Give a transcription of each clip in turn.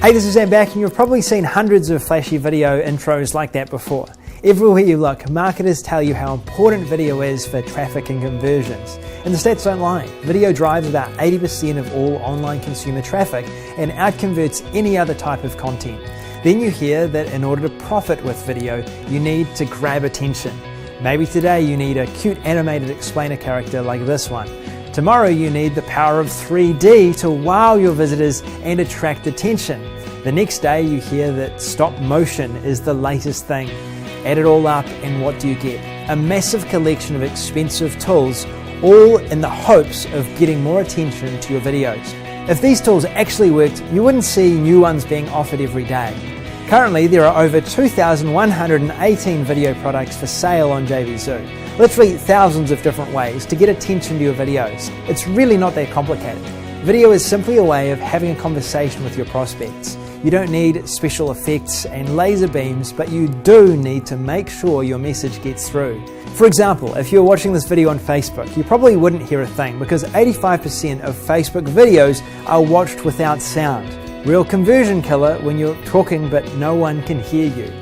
Hey, this is Sam back, and you've probably seen hundreds of flashy video intros like that before. Everywhere you look, marketers tell you how important video is for traffic and conversions. And the stats don't lie. Video drives about 80% of all online consumer traffic and outconverts any other type of content. Then you hear that in order to profit with video, you need to grab attention. Maybe today you need a cute animated explainer character like this one. Tomorrow you need the power of 3D to wow your visitors and attract attention. The next day you hear that stop motion is the latest thing. Add it all up and what do you get? A massive collection of expensive tools, all in the hopes of getting more attention to your videos. If these tools actually worked, you wouldn't see new ones being offered every day. Currently there are over 2,118 video products for sale on JVZoo. Literally thousands of different ways to get attention to your videos. It's really not that complicated. Video is simply a way of having a conversation with your prospects. You don't need special effects and laser beams, but you do need to make sure your message gets through. For example, if you're watching this video on Facebook, you probably wouldn't hear a thing because 85% of Facebook videos are watched without sound. Real conversion killer when you're talking but no one can hear you.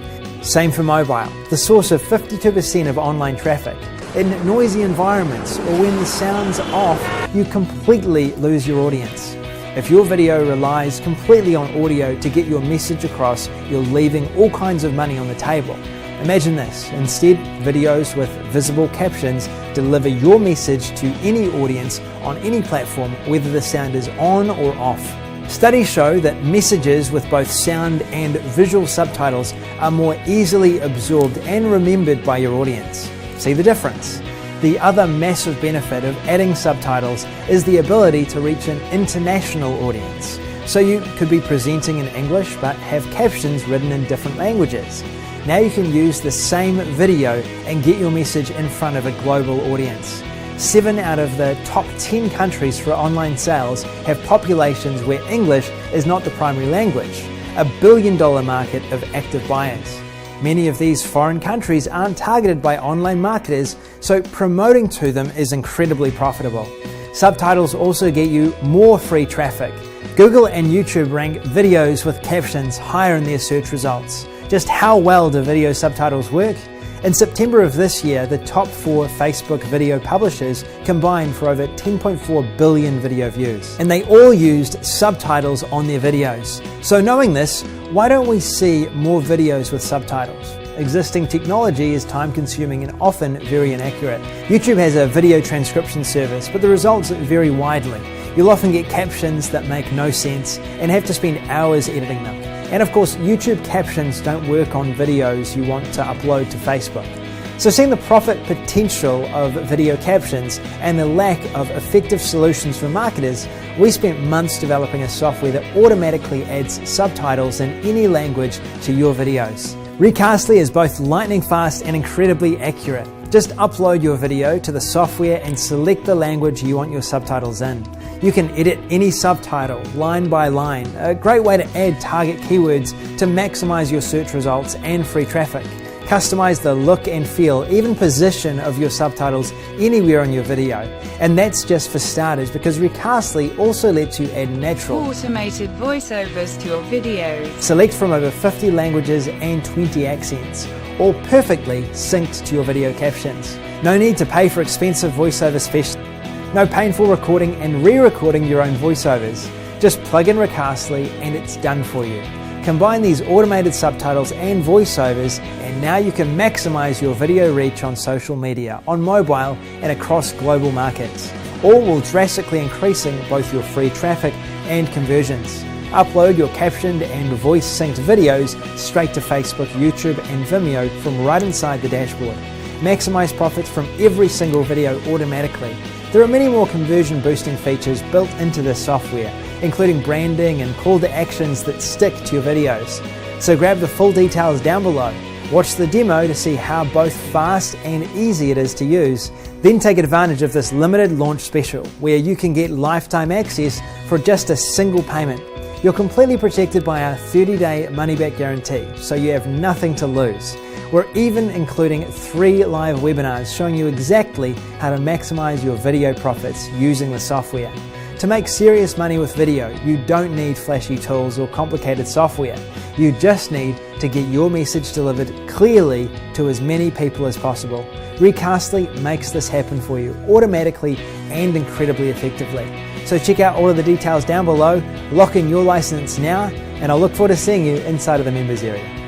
Same for mobile, the source of 52% of online traffic. In noisy environments or when the sound's off, you completely lose your audience. If your video relies completely on audio to get your message across, you're leaving all kinds of money on the table. Imagine this, instead, videos with visible captions deliver your message to any audience on any platform, whether the sound is on or off. Studies show that messages with both sound and visual subtitles are more easily absorbed and remembered by your audience. See the difference? The other massive benefit of adding subtitles is the ability to reach an international audience. So you could be presenting in English but have captions written in different languages. Now you can use the same video and get your message in front of a global audience. 7 out of the top 10 countries for online sales have populations where English is not the primary language, a billion-dollar market of active buyers. Many of these foreign countries aren't targeted by online marketers, so promoting to them is incredibly profitable. Subtitles also get you more free traffic. Google and YouTube rank videos with captions higher in their search results. Just how well do video subtitles work? In September of this year, the top 4 Facebook video publishers combined for over 10.4 billion video views. And they all used subtitles on their videos. So knowing this, why don't we see more videos with subtitles? Existing technology is time-consuming and often very inaccurate. YouTube has a video transcription service, but the results vary widely. You'll often get captions that make no sense and have to spend hours editing them. And of course, YouTube captions don't work on videos you want to upload to Facebook. So seeing the profit potential of video captions and the lack of effective solutions for marketers, we spent months developing a software that automatically adds subtitles in any language to your videos. ReCastly is both lightning fast and incredibly accurate. Just upload your video to the software and select the language you want your subtitles in. You can edit any subtitle line by line, a great way to add target keywords to maximize your search results and free traffic. Customize the look and feel, even position of your subtitles anywhere on your video. And that's just for starters, because ReCastly also lets you add natural automated voiceovers to your videos. Select from over 50 languages and 20 accents, all perfectly synced to your video captions. No need to pay for expensive voiceover specialists. No painful recording and re-recording your own voiceovers. Just plug in ReCastly and it's done for you. Combine these automated subtitles and voiceovers and now you can maximize your video reach on social media, on mobile and across global markets. All while drastically increasing both your free traffic and conversions. Upload your captioned and voice-synced videos straight to Facebook, YouTube and Vimeo from right inside the dashboard. Maximize profits from every single video automatically. There are many more conversion boosting features built into this software, including branding and call to actions that stick to your videos. So grab the full details down below. Watch the demo to see how both fast and easy it is to use. Then take advantage of this limited launch special where you can get lifetime access for just a single payment. You're completely protected by our 30-day money-back guarantee, so you have nothing to lose. We're even including 3 live webinars showing you exactly how to maximize your video profits using the software. To make serious money with video, you don't need flashy tools or complicated software. You just need to get your message delivered clearly to as many people as possible. ReCastly makes this happen for you automatically and incredibly effectively. So check out all of the details down below, lock in your license now, and I'll look forward to seeing you inside of the members area.